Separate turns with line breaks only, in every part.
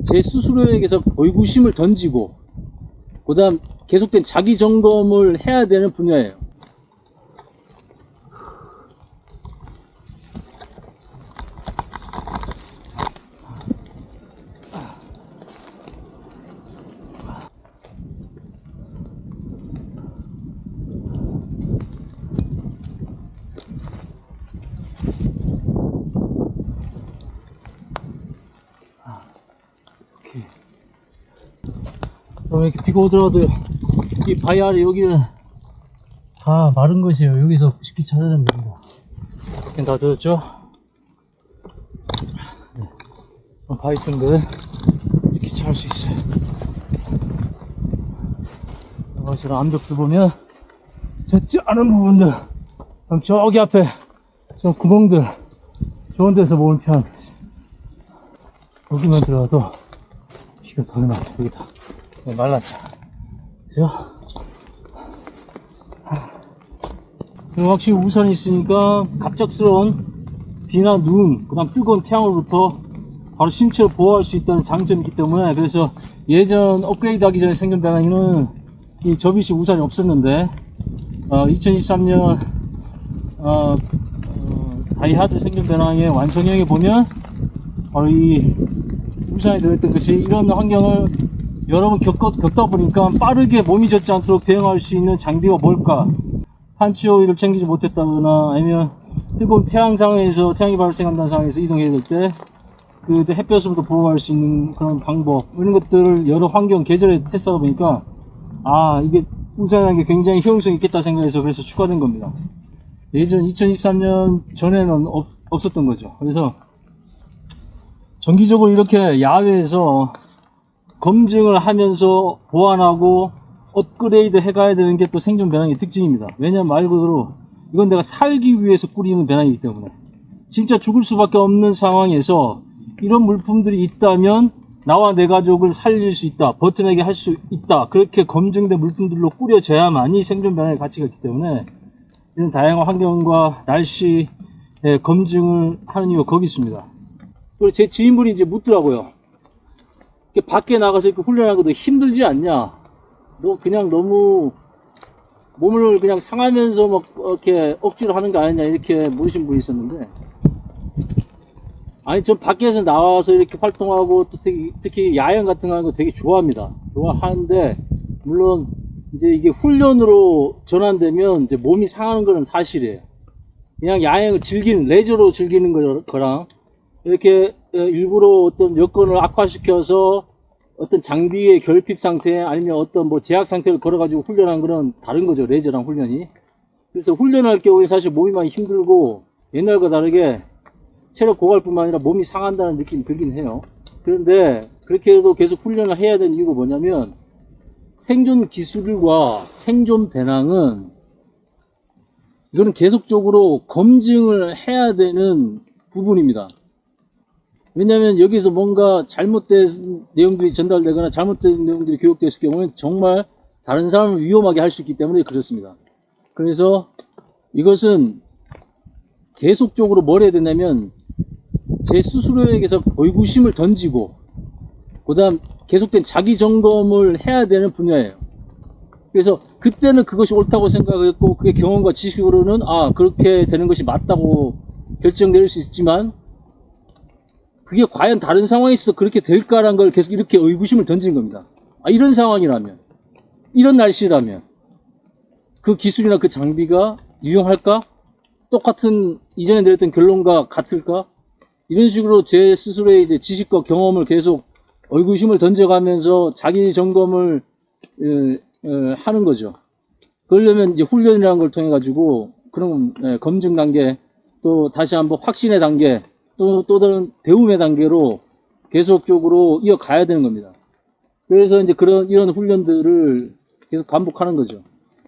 제 스스로에게서 의구심을 던지고 그 다음 계속된 자기 점검을 해야 되는 분야예요. 이렇게 비가 오더라도 이 바위 아래 여기는 다 마른 것이에요. 여기서 쉽게 찾아내면 됩니다. 이렇게 다 들었죠? 네. 바위 틈들 이렇게 찾을 수 있어요. 저런 암벽들 보면 젖지 않은 부분들, 그럼 저기 앞에 저 구멍들 좋은 데서 모은 편. 여기만 들어가도 비가 덜 맞아. 여기다 말랐죠. 그죠? 그리고 확실히 우산이 있으니까 갑작스러운 비나 눈, 그 다음 뜨거운 태양으로부터 바로 신체를 보호할 수 있다는 장점이 있기 때문에, 그래서 예전 업그레이드 하기 전에 생긴 배낭에는 이 접이식 우산이 없었는데 2023년 다이하드 생존 배낭의 완성형에 보면 바로 이 우산이 들어있던 것이 이런 환경을 여러 번 겪다 보니까 빠르게 몸이 젖지 않도록 대응할 수 있는 장비가 뭘까? 판치 오일을 챙기지 못했다거나 아니면 뜨거운 태양 상황에서 태양이 발생한다는 상황에서 이동해야 될 때 그때 햇볕으로부터 보호할 수 있는 그런 방법, 이런 것들을 여러 환경 계절에 테스트하다 보니까 이게 우산이라는 게 굉장히 효용성이 있겠다 생각해서 그래서 추가된 겁니다. 예전 2023년 전에는 없었던 거죠. 그래서 정기적으로 이렇게 야외에서 검증을 하면서 보완하고 업그레이드 해가야 되는 게 또 생존 배낭의 특징입니다. 왜냐면 말 그대로 이건 내가 살기 위해서 꾸리는 배낭이기 때문에 진짜 죽을 수밖에 없는 상황에서 이런 물품들이 있다면 나와 내 가족을 살릴 수 있다, 버텨내게 할 수 있다, 그렇게 검증된 물품들로 꾸려져야만이 생존 배낭의 가치가 있기 때문에 이런 다양한 환경과 날씨의 검증을 하는 이유가 거기 있습니다. 그리고 제 지인분이 이제 묻더라고요. 밖에 나가서 이렇게 훈련하고도 힘들지 않냐? 너 그냥 너무 몸을 그냥 상하면서 막 이렇게 억지로 하는 거 아니냐? 이렇게 물으신 분이 있었는데, 아니, 전 밖에서 나와서 이렇게 활동하고 또 특히 야영 같은 거 하는 거 되게 좋아합니다. 좋아하는데, 물론 이제 이게 훈련으로 전환되면 이제 몸이 상하는 거는 사실이에요. 그냥 야영을 즐기는, 레저로 즐기는 거랑 이렇게 일부러 어떤 여건을 악화시켜서 어떤 장비의 결핍 상태 아니면 어떤 뭐 제약 상태를 걸어가지고 훈련하는 거는 다른 거죠. 레저랑 훈련이. 그래서 훈련할 경우에 사실 몸이 많이 힘들고 옛날과 다르게 체력 고갈뿐만 아니라 몸이 상한다는 느낌이 들긴 해요. 그런데 그렇게 해도 계속 훈련을 해야 되는 이유가 뭐냐면 생존 기술과 생존 배낭은 이거는 계속적으로 검증을 해야 되는 부분입니다. 왜냐하면 여기서 뭔가 잘못된 내용들이 전달되거나 잘못된 내용들이 교육됐을 경우에 정말 다른 사람을 위험하게 할 수 있기 때문에 그렇습니다. 그래서 이것은 계속적으로 뭘 해야 되냐면 제 스스로에게서 의구심을 던지고 그 다음 계속된 자기 점검을 해야 되는 분야예요. 그래서 그때는 그것이 옳다고 생각했고 그게 경험과 지식으로는 그렇게 되는 것이 맞다고 결정 내릴 수 있지만 그게 과연 다른 상황에서 그렇게 될까라는 걸 계속 이렇게 의구심을 던지는 겁니다. 이런 상황이라면, 이런 날씨라면 그 기술이나 그 장비가 유용할까? 똑같은 이전에 내렸던 결론과 같을까? 이런 식으로 제 스스로의 이제 지식과 경험을 계속 의구심을 던져가면서 자기 점검을 하는 거죠. 그러려면 이제 훈련이라는 걸 통해 가지고 그런 검증 단계, 또 다시 한번 확신의 단계, 또 다른 배움의 단계로 계속적으로 이어가야 되는 겁니다. 그래서 이제 이런 훈련들을 계속 반복하는 거죠.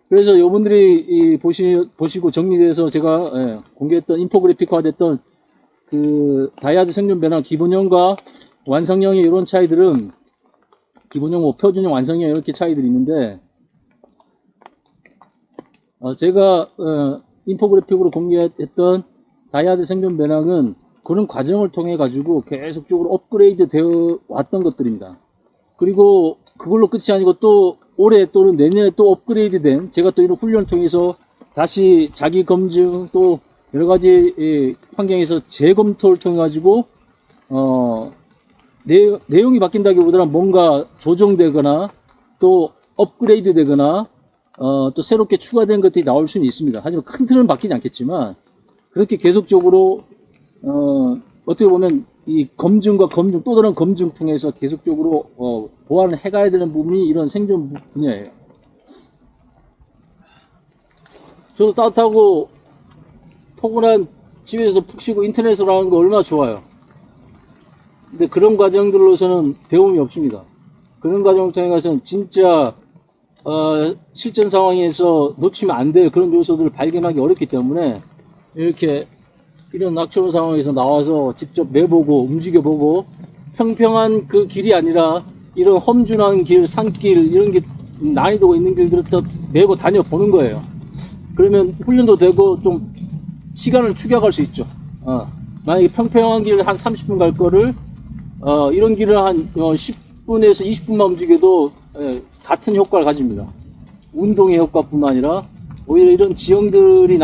그래서 여러분들이 보시고 정리돼서 제가 공개했던 인포그래픽화 됐던 그 다이하드 생존 배낭 기본형과 완성형의 이런 차이들은 기본형, 표준형, 완성형 이렇게 차이들이 있는데 제가 인포그래픽으로 공개했던 다이하드 생존 배낭은 그런 과정을 통해 가지고 계속적으로 업그레이드 되어 왔던 것들입니다. 그리고 그걸로 끝이 아니고 또 올해 또는 내년에 또 업그레이드 된, 제가 또 이런 훈련을 통해서 다시 자기 검증 또 여러 가지 환경에서 재검토를 통해 가지고 내용이 바뀐다기보다는 뭔가 조정되거나 또 업그레이드 되거나 또 새롭게 추가된 것들이 나올 수는 있습니다. 하지만 큰 틀은 바뀌지 않겠지만 그렇게 계속적으로 어떻게 보면 이 검증과 검증 또 다른 검증 통해서 계속적으로 보완을 해가야 되는 부분이 이런 생존 분야예요. 저도 따뜻하고 포근한 집에서 푹 쉬고 인터넷으로 하는 거 얼마나 좋아요. 근데 그런 과정들로서는 배움이 없습니다. 그런 과정을 통해 가서는 진짜 실전 상황에서 놓치면 안 될 그런 요소들을 발견하기 어렵기 때문에 이렇게 이런 낙초론 상황에서 나와서 직접 매보고 움직여보고 평평한 그 길이 아니라 이런 험준한 길, 산길 이런 게 난이도가 있는 길들을 또 메고 다녀보는 거예요. 그러면 훈련도 되고 좀 시간을 축약할 수 있죠. 만약에 평평한 길을 한 30분 갈 거를 이런 길을 한 10분에서 20분만 움직여도 같은 효과를 가집니다. 운동의 효과뿐만 아니라 오히려 이런 지형들이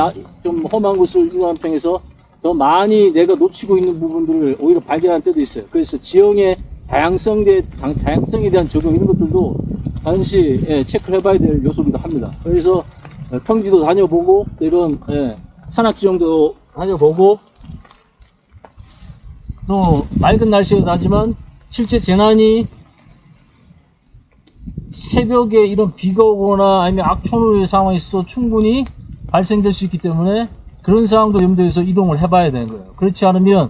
좀 험한 곳을 통해서 더 많이 내가 놓치고 있는 부분들을 오히려 발견할 때도 있어요. 그래서 지형의 다양성에 대한 적용 이런 것들도 반드시 체크를 해봐야 될 요소기도 합니다. 그래서 평지도 다녀보고 이런 산악지형도 다녀보고 또 맑은 날씨가 나지만 실제 재난이 새벽에 이런 비가 오거나 아니면 악천후의 상황이 있어도 충분히 발생될 수 있기 때문에 그런 상황도 염두에서 이동을 해봐야 되는 거예요. 그렇지 않으면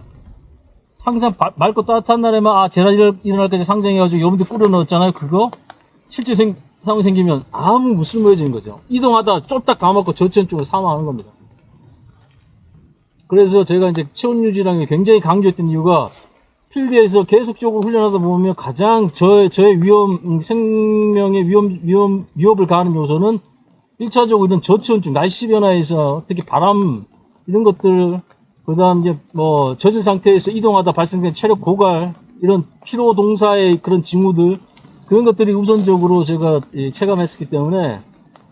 항상 맑고 따뜻한 날에만 재난이 일어날 것까지 상정해가지고 여러분들 꾸려넣었잖아요. 그거 실제 상황이 생기면 아무 무쓸모해지는 거죠. 이동하다 쫄딱 감았고 저천 쪽으로 사망하는 겁니다. 그래서 제가 이제 체온 유지라는 게 굉장히 강조했던 이유가 필드에서 계속적으로 훈련하다 보면 가장 저의 생명의 위협을 가하는 요소는 1차적으로 이런 저체온증, 날씨 변화에서 특히 바람, 이런 것들, 그 다음 이제 젖은 상태에서 이동하다 발생된 체력 고갈, 이런 피로 동사의 그런 징후들, 그런 것들이 우선적으로 제가 체감했었기 때문에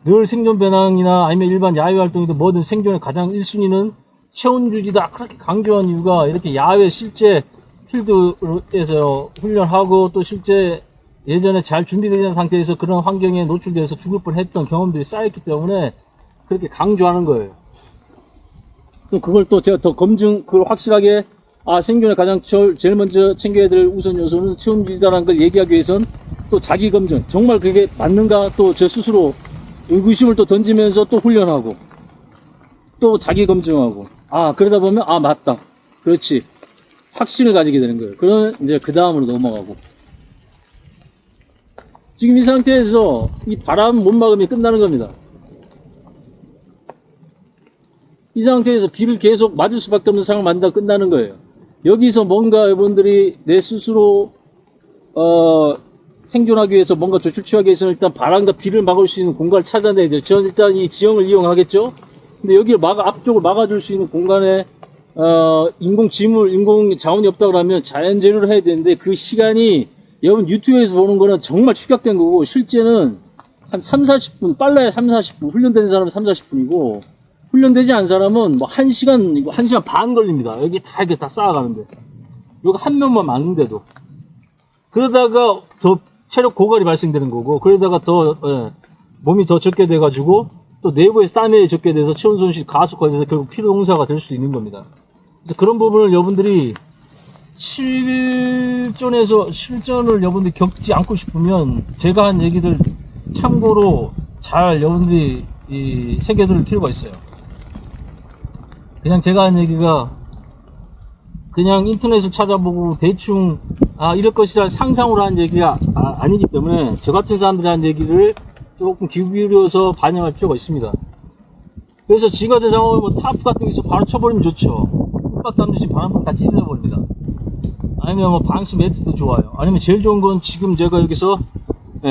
늘 생존 배낭이나 아니면 일반 야외 활동이든 뭐든 생존의 가장 1순위는 체온 유지다 그렇게 강조한 이유가 이렇게 야외 실제 필드에서 훈련하고 또 실제 예전에 잘 준비되지 않은 상태에서 그런 환경에 노출돼서 죽을 뻔했던 경험들이 쌓였기 때문에 그렇게 강조하는 거예요. 또 그걸 또 제가 더 그걸 확실하게 생존에 가장 제일 먼저 챙겨야 될 우선 요소는 체온 유지다라는 걸 얘기하기 위해선 또 자기 검증, 정말 그게 맞는가 또 저 스스로 의구심을 또 던지면서 또 훈련하고 또 자기 검증하고 그러다 보면 맞다, 그렇지, 확신을 가지게 되는 거예요. 그러면 이제 그 다음으로 넘어가고, 지금 이 상태에서 이 바람 못 막으면 끝나는 겁니다. 이 상태에서 비를 계속 맞을 수밖에 없는 상황을 만들다 끝나는 거예요. 여기서 뭔가 여러분들이 내 스스로 생존하기 위해서 뭔가 조치를 취하기 위해서는 일단 바람과 비를 막을 수 있는 공간을 찾아내야죠. 저는 일단 이 지형을 이용하겠죠. 근데 여기를 앞쪽을 막아줄 수 있는 공간에 인공 자원이 없다 그러면 자연 재료를 해야 되는데 그 시간이 여러분 유튜브에서 보는 거는 정말 축약된 거고 실제는 한 3-40분, 빨라야 3-40분, 훈련된 사람은 3-40분이고 훈련되지 않은 사람은 뭐 1시간 반 걸립니다. 여기 다 이렇게 다 쌓아가는데 여기 한 명만 막는데도 그러다가 더 체력 고갈이 발생되는 거고 그러다가 더 몸이 더 적게 돼가지고 또 내부에서 땀이 적게 돼서 체온 손실이 가속화돼서 결국 피로 동사가 될 수도 있는 겁니다. 그래서 그런 부분을 여러분들이 실전을 여러분들이 겪지 않고 싶으면 제가 한 얘기들 참고로 잘 여러분들이 새겨들 필요가 있어요. 그냥 제가 한 얘기가 그냥 인터넷을 찾아보고 대충 이럴 것이라 상상으로 한 얘기가 아니기 때문에 저 같은 사람들이 한 얘기를 조금 귀 기울여서 반영할 필요가 있습니다. 그래서 지가대 상황에 타프 같은 게 있어 바로 쳐버리면 좋죠. 흙박담도 지금 바람 다 찢어버립니다. 아니면 방수 매트도 좋아요. 아니면 제일 좋은 건 지금 제가 여기서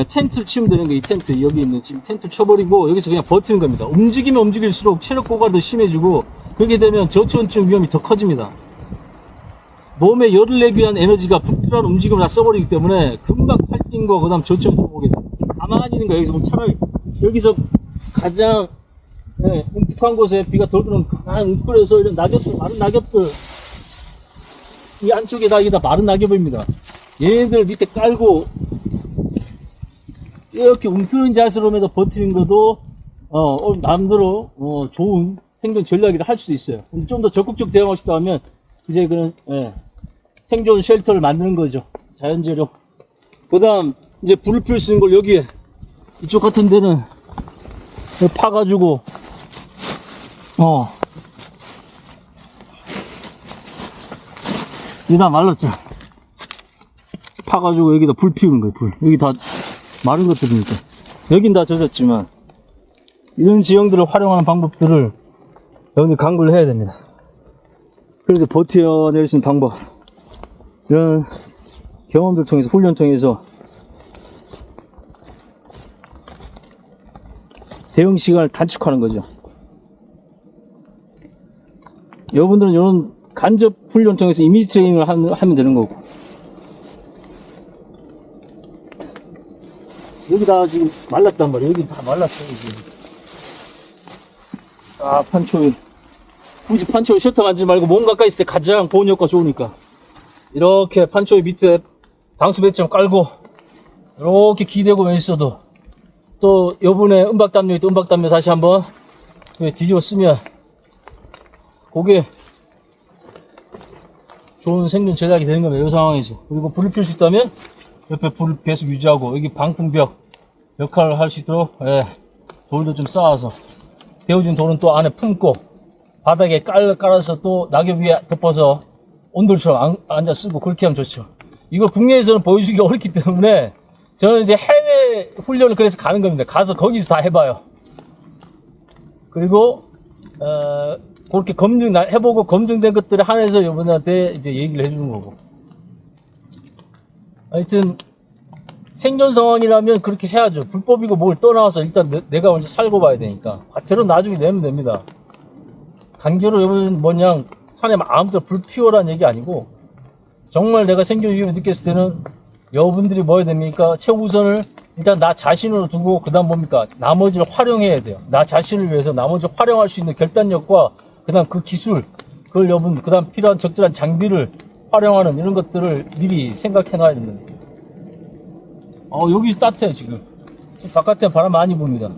텐트를 치면 되는 게 이 텐트, 여기 있는 지금 텐트를 쳐버리고 여기서 그냥 버티는 겁니다. 움직이면 움직일수록 체력 고갈도 심해지고 그렇게 되면 저체온증 위험이 더 커집니다. 몸에 열을 내기 위한 에너지가 불필요한 움직임을 다 써버리기 때문에 금방 팔띵과 그 다음 저체온 조복에 가만히 있는 거야. 여기서 보면 차라리 여기서 가장 뭉툭한 곳에 비가 덜 들어오면 가만히 웅크려서 이런 낙엽들, 마른 낙엽들 이 안쪽에다 이게 다 마른 낙엽입니다. 얘네들 밑에 깔고 이렇게 웅크린 자세로에도 버티는 것도 남대로 좋은 생존 전략이라 할 수도 있어요. 근데 좀 더 적극적 대응하고 싶다 하면 이제 그런 생존 쉘터를 만드는 거죠. 자연재료. 그 다음 이제 불을 피울 수 있는 걸 여기에 이쪽 같은 데는 파가지고 이게 다 말랐죠. 파가지고 여기다 불 피우는 거예요. 불. 여기 다 마른 것들이니까. 여긴 다 젖었지만 이런 지형들을 활용하는 방법들을 여러분들 강구를 해야 됩니다. 그래서 버텨낼 수 있는 방법, 이런 경험들 통해서, 훈련 통해서 대응 시간을 단축하는 거죠. 여러분들은 이런 간접 훈련 통해서 이미지 트레이닝을 하면 되는 거고. 여기 다 지금 말랐단 말이에요. 여기 다 말랐어요, 지금. 아, 판초이. 굳이 판초이 셔터 만지지 말고 몸 가까이 있을 때 가장 보온 효과 좋으니까. 이렇게 판초이 밑에 방수 배점 깔고, 이렇게 기대고 있어도, 또, 요번에 은박담요, 또 은박담요 다시 한번 뒤집어 쓰면, 그게 좋은 생존 제작이 되는 겁니다. 이 상황에서. 그리고 불을 필 수 있다면, 옆에 불을 계속 유지하고, 여기 방풍벽 역할을 할 수 있도록, 돌도 좀 쌓아서, 데워진 돌은 또 안에 품고, 바닥에 깔아서 또 낙엽 위에 덮어서 온돌처럼 앉아 쓰고 그렇게 하면 좋죠. 이거 국내에서는 보여주기 어렵기 때문에 저는 이제 해외 훈련을 그래서 가는 겁니다. 가서 거기서 다 해봐요. 그리고 그렇게 해보고 검증된 것들에 한해서 여러분한테 이제 얘기를 해주는 거고. 하여튼 생존 상황이라면 그렇게 해야죠. 불법이고 뭘 떠나서 일단 내가 먼저 살고 봐야 되니까. 과태료 나중에 내면 됩니다. 단계로 여러분 뭐냐 산에 아무데나 불 피워라는 얘기 아니고, 정말 내가 생존 위험을 느꼈을 때는 여러분들이 뭐 해야 됩니까? 최우선을 일단 나 자신으로 두고, 그 다음 뭡니까? 나머지를 활용해야 돼요. 나 자신을 위해서 나머지 활용할 수 있는 결단력과 그 다음 그 기술, 그걸 여러분 그 다음 필요한 적절한 장비를 활용하는 이런 것들을 미리 생각해 놔야 됩니다. 여기 따뜻해요. 지금 바깥에 바람 많이 붑니다.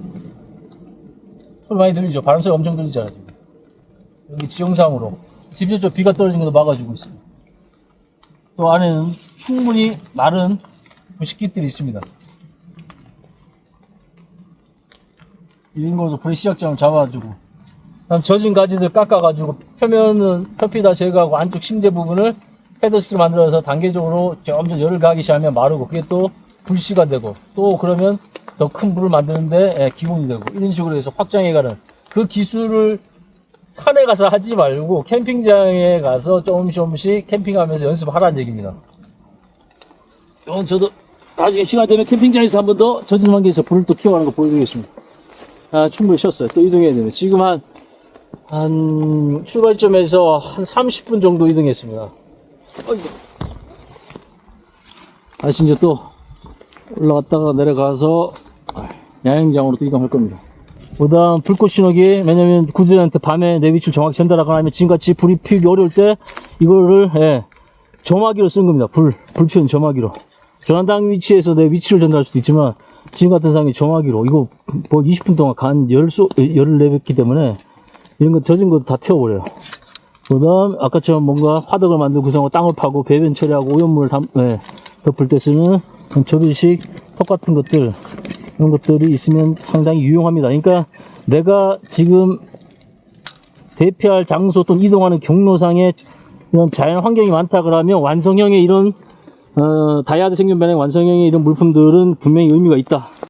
소리 많이 들리죠? 바람 소리 엄청 들리잖아요. 지금. 여기 지형상으로 집에서 비가 떨어지는 것도 막아주고 있습니다. 또 안에는 충분히 마른 부식깃들이 있습니다. 이런 것도 불의 시작점을 잡아주고, 그다음 젖은 가지들 깎아가지고 표피 다 제거하고 안쪽 심재 부분을 헤드스로 만들어서 단계적으로 점점 열을 가기 시작하면 마르고, 그게 또 불씨가 되고, 또 그러면 더 큰 불을 만드는데 기본이 되고, 이런 식으로 해서 확장해가는 그 기술을 산에 가서 하지 말고 캠핑장에 가서 조금씩 캠핑하면서 연습하라는 얘기입니다. 이건 저도 나중에 시간 되면 캠핑장에서 한 번 더 젖은 환경에서 불을 또 피워가는 거 보여드리겠습니다. 충분히 쉬었어요. 또 이동해야 되면 지금 한 출발점에서 한 30분 정도 이동했습니다. 다시 이제 또 올라갔다가 내려가서 야영장으로 또 이동할 겁니다. 그 다음 불꽃 신호기, 왜냐면 구조대한테 밤에 내 위치를 정확히 전달하거나 아니면 지금같이 불이 피우기 어려울 때 이거를 점화기로 쓴 겁니다. 불 피우는 점화기로. 전환당 위치에서 내 위치를 전달할 수도 있지만 지금 같은 상황이 점화기로, 이거 뭐 20분 동안 열을 내뱉기 때문에 이런 거 젖은 것도 다 태워버려요. 그 다음 아까처럼 뭔가 화덕을 만들고 구성하고 땅을 파고 배변 처리하고 오염물을 덮을 때 쓰는 조리식 턱 같은 것들, 이런 것들이 있으면 상당히 유용합니다. 그러니까 내가 지금 대피할 장소 또는 이동하는 경로상에 이런 자연 환경이 많다 그러면 완성형의 이런 다이아드 생존 변형 완성형의 이런 물품들은 분명히 의미가 있다.